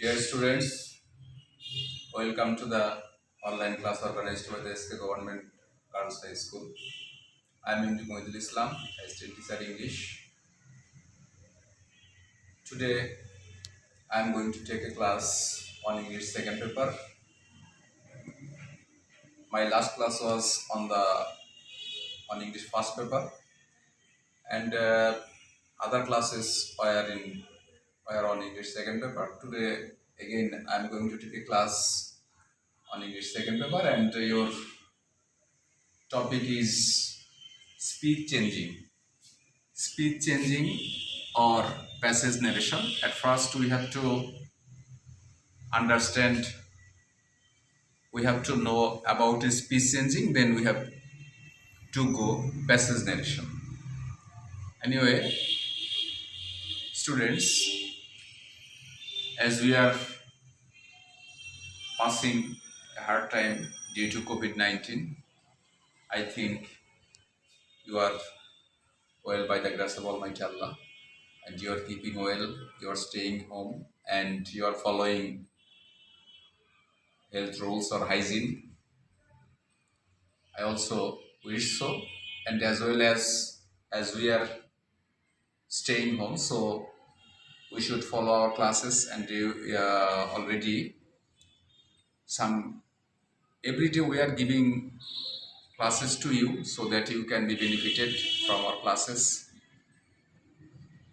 Dear students, welcome to the online class organized by the S.K.Govt.Girls High School. I am Mohidul Islam, Assistant Teacher English. Today, I am going to take a class on English second paper. My last class was on English first paper, and other classes were on English second paper. Today, again, I am going to take a class on English second paper, and your topic is speech changing. Speech changing or passage narration. At first, we have to understand, we have to know about speech changing, then we have to go passage narration. Anyway, students, as we are passing a hard time due to COVID-19, I think you are well by the grace of Almighty Allah, and you are keeping well, you are staying home, and you are following health rules or hygiene. I also wish so, and as well as we are staying home, so we should follow our classes, and already some every day we are giving classes to you so that you can be benefited from our classes.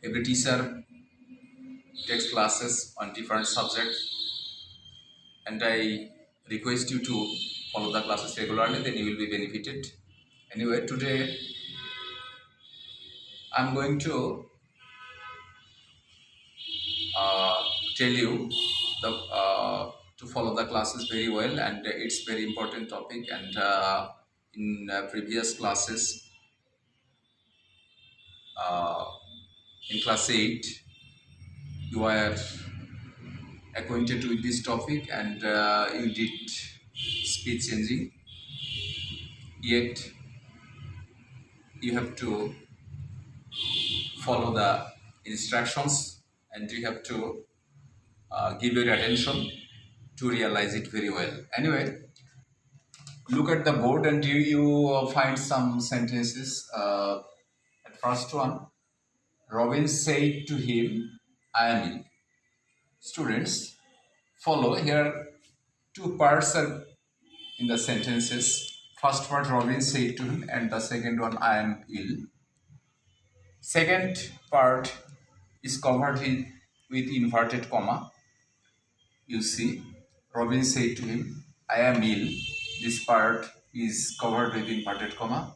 Every teacher takes classes on different subjects, and I request you to follow the classes regularly, then you will be benefited. Anyway, today I'm going to tell you to follow the classes very well, and it's very important topic. And in previous classes, uh, in class 8, you are acquainted with this topic, and you did speech changing. Yet you have to follow the instructions, and you have to give your attention to realize it very well. Anyway, look at the board, and you find some sentences. At first one, Robin said to him, I am ill. Students, follow here. Two parts are in the sentences. First part, Robin said to him, and the second one, I am ill. Second part is covered with inverted comma. You see, Robin said to him, I am ill. This part is covered with inverted comma.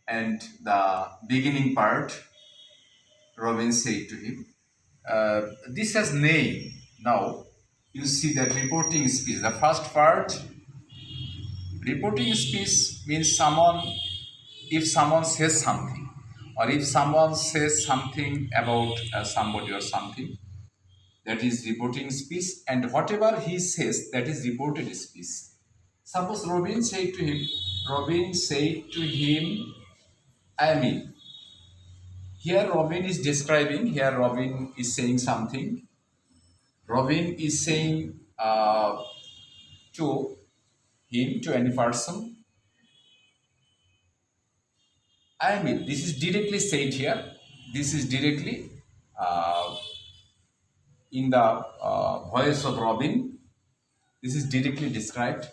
And the beginning part, Robin said to him, this has name. Now, you see that reporting speech. The first part, reporting speech means if someone says something, or if someone says something about somebody or something, that is reporting speech, and whatever he says, that is reported speech. Suppose Robin said to him, I am ill. Here Robin is describing, here Robin is saying something. Robin is saying to him, to any person, I am ill. This is directly said here. This is directly in the voice of Robin. This is directly described.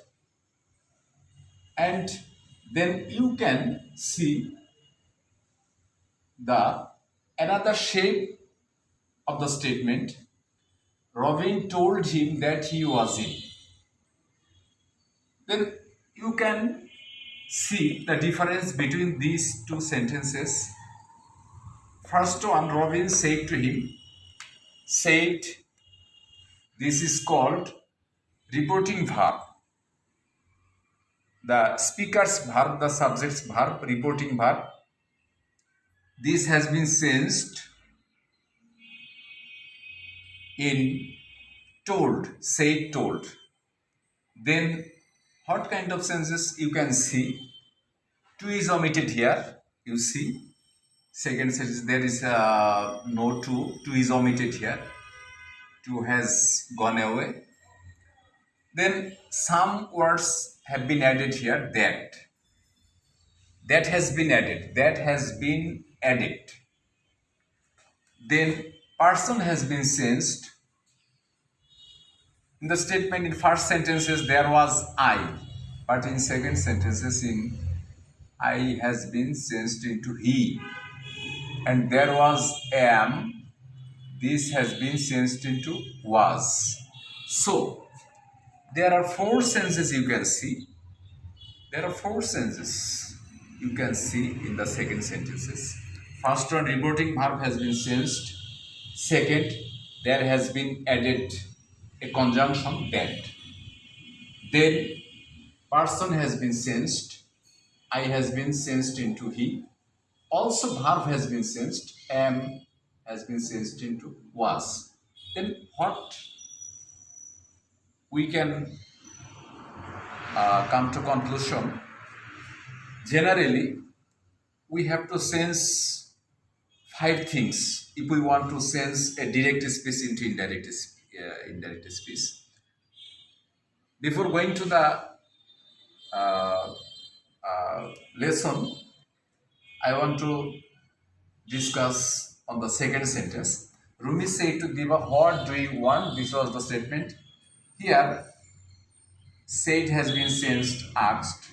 And then you can see the another shape of the statement. Robin told him that he was ill. Then you can see the difference between these two sentences. First one, Robin said to him, said, this is called reporting verb. The speaker's verb, the subject's verb, reporting verb. This has been changed in told, said, told. Then what kind of sentences you can see? To is omitted here, you see. Second sentence, there is no to is omitted here. to has gone away. Then some words have been added here. That has been added. That has been added. Then person has been changed. In the statement in first sentences there was I, but in second sentences in I has been changed into he, and there was am. This has been changed into was. So there are four senses you can see. There are four senses you can see in the second sentences. First one, reporting verb has been changed. Second, there has been added a conjunction that. Then person has been changed. I has been changed into he. Also verb has been changed. Am has been changed into was. Then what we can come to conclusion. Generally, we have to sense five things if we want to sense a direct speech into indirect speech. Before going to the uh, lesson, I want to discuss on the second sentence. Rumi said to Diva, "What do you want?" This was the statement. Here, said has been changed, asked.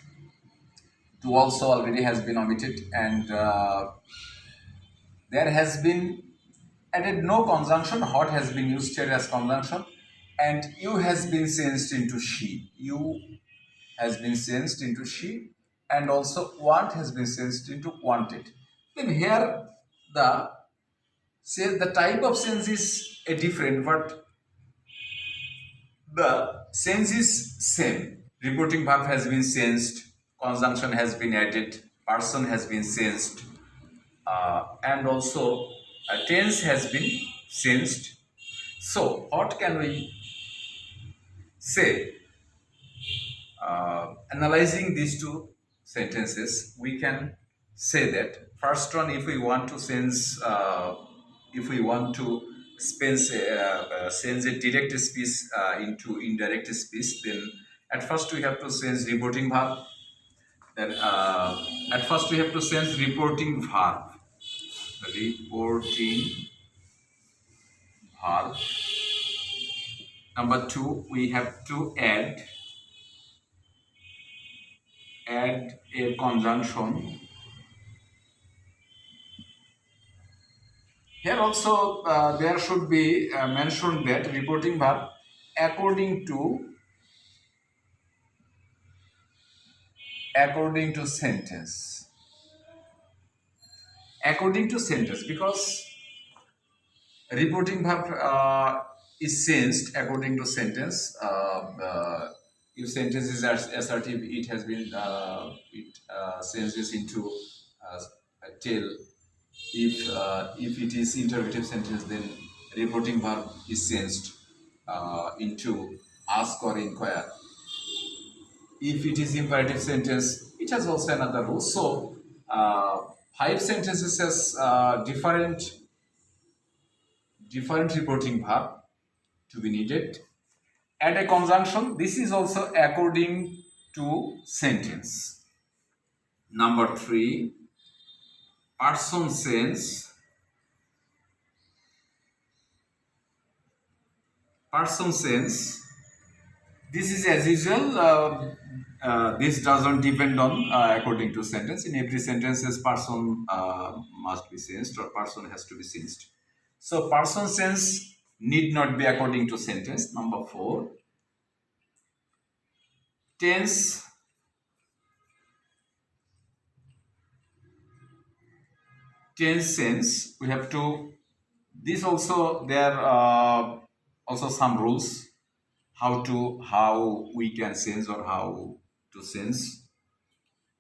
To also already has been omitted, and there has been added no conjunction. Hot has been used here as conjunction, and you has been changed into she. You has been changed into she, and also want has been changed into wanted. Then here the say the type of sense is a different, but the sense is same. Reporting verb has been changed, conjunction has been added, person has been changed, and also tense has been changed. So, what can we say? Analyzing these two sentences, we can say that first one, if we want to sense, if we want to sense a direct speech into indirect speech, then at first we have to sense reporting verb. Then at first we have to sense reporting verb. Reporting verb. Number two, we have to add a conjunction. Here also there should be mentioned that reporting verb according to sentence. According to sentence, because reporting verb is changed according to sentence. If sentence is assertive, it has been it changes into a tell. If it is interrogative sentence, then reporting verb is changed into ask or inquire. If it is imperative sentence, it has also another rule. So five sentences has different reporting verb to be needed. Add a conjunction. This is also according to sentence. Number three, person sense. Person sense. This is as usual. This doesn't depend on according to sentence. In every sentences, person must be sensed or person has to be sensed. So person sense need not be according to sentence. Number four, tense. Tense sense. We have to. This also there are also some rules how we can sense or how to sense.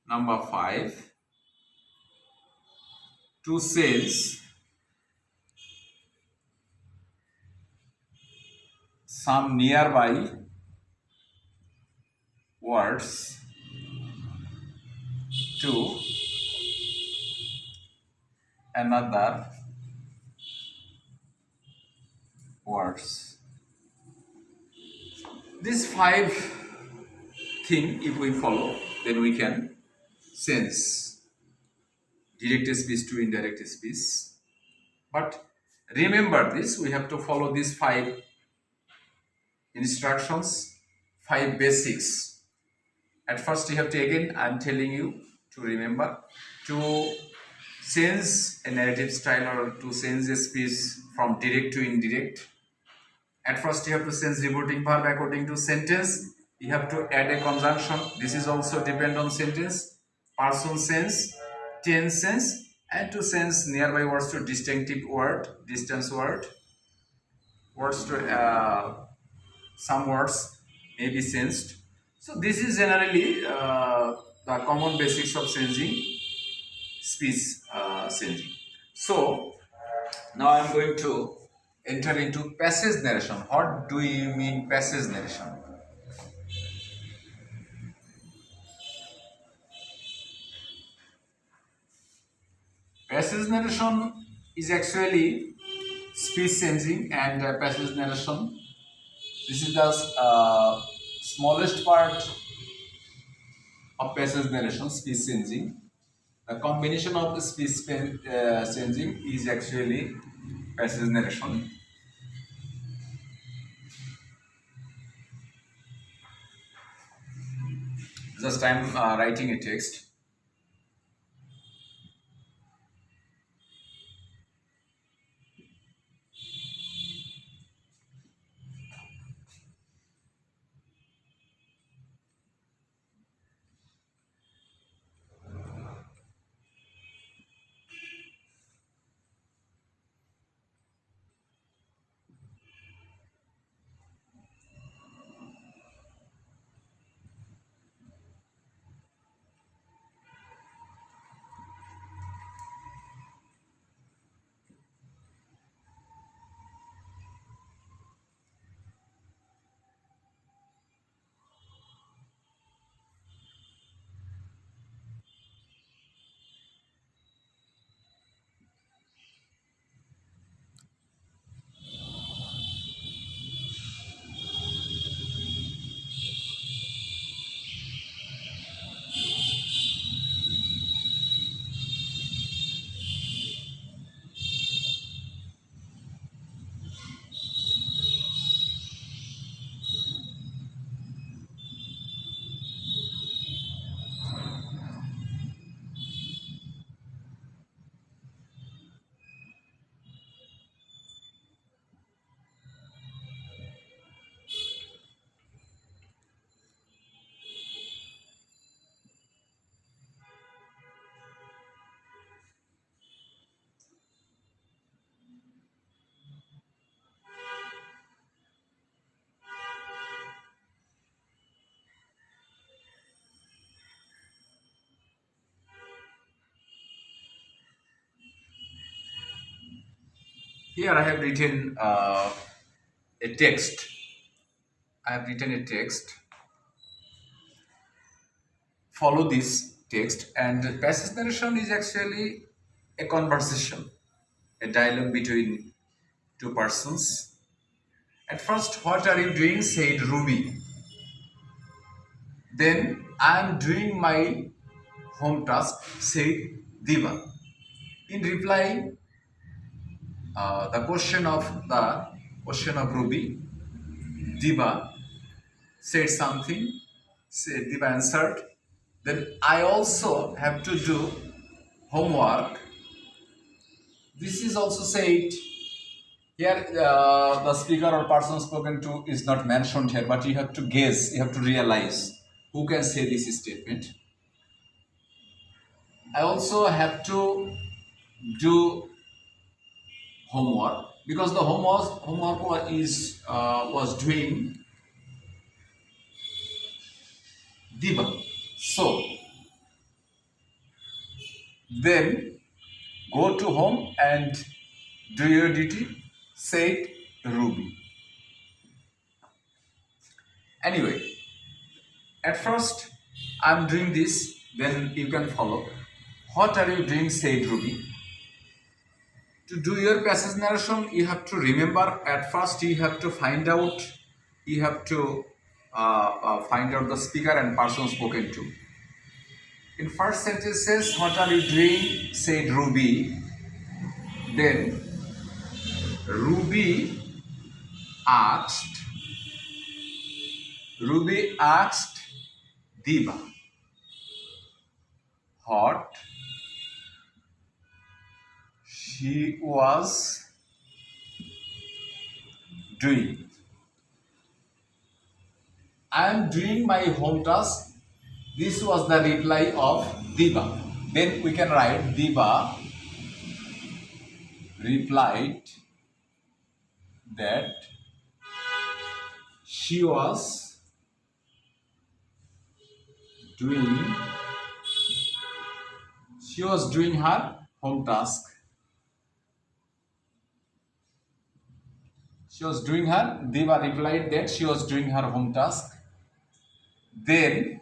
Number five, to sense some nearby words to another words. These five thing if we follow, then we can sense direct speech to indirect speech. But remember this, we have to follow these five instructions, five basics. At first, you have to, again, I'm telling you to remember to change a narrative style or to change a speech from direct to indirect. At first, you have to change reporting verb according to sentence. You have to add a conjunction. This is also depend on sentence, person sense, tense sense, and to sense nearby words to distinctive word, distance word, words to some words may be sensed. So this is generally the common basics of sensing speech sensing. So now I'm going to enter into passage narration. What do you mean passage narration? Passage narration is actually speech sensing, and passage narration. This is the smallest part of passage narration, speech sensing. The combination of the speech sensing is actually passage narration. Just I'm writing a text. Here I have written a text. I have written a text. Follow this text, and passage narration is actually a conversation, a dialogue between two persons. At first, what are you doing? Said Ruby. Then I am doing my home task, said Diva. In reply, the question of Ruby, Diva said something. Said Diva answered. Then I also have to do homework. This is also said here. The speaker or person spoken to is not mentioned here, but you have to guess. You have to realize who can say this statement. I also have to do homework because the homework was doing Diva. So then go to home and do your duty, said Ruby. Anyway, at first I'm doing this, then you can follow. What are you doing, said Ruby? To do your passage narration, you have to remember at first, you have to find out, you have to find out the speaker and person spoken to. In first sentence says, "What are you doing?" said Ruby. Then Ruby asked, Ruby asked Diva what she was doing. I am doing my home task. This was the reply of Diva. Then we can write Diva replied that she was doing her home task. Diva replied that she was doing her home task. Then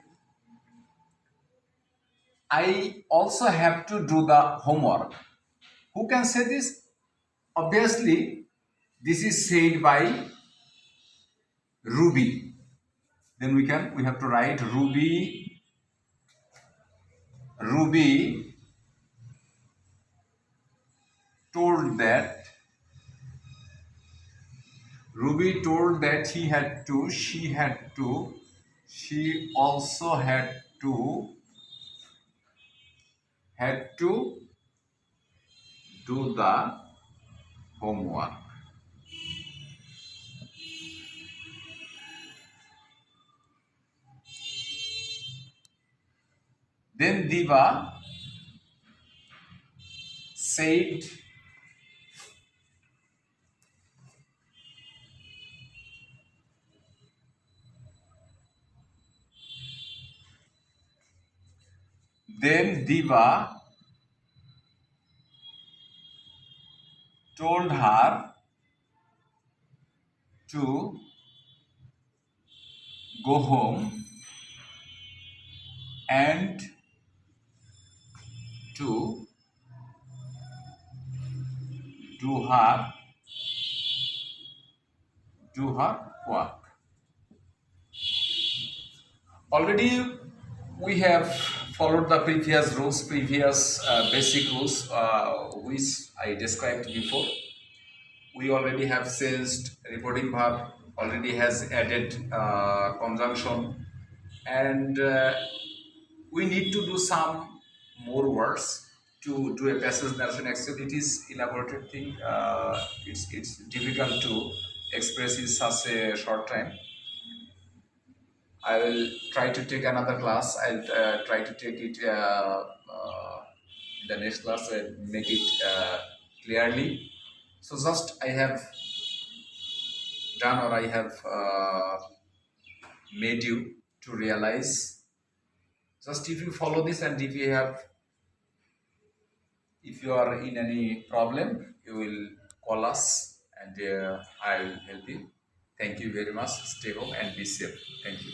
I also have to do the homework. Who can say this? Obviously, this is said by Ruby. Then we have to write Ruby told that she also had to do the homework. Then Diva said, told her to go home and to do her work. Already we have followed the previous basic rules which I described before. We already have changed reporting verb, already has added conjunction, and we need to do some more words to do a passage narration. Actually, it is elaborated thing. It's difficult to express in such a short time. I will try to take another class. I'll try to take it in the next class and make it clearly. So just I have done, or I have made you to realize. Just if you follow this, and if you are in any problem, you will call us, and I will help you. Thank you very much. Stay home and be safe. Thank you.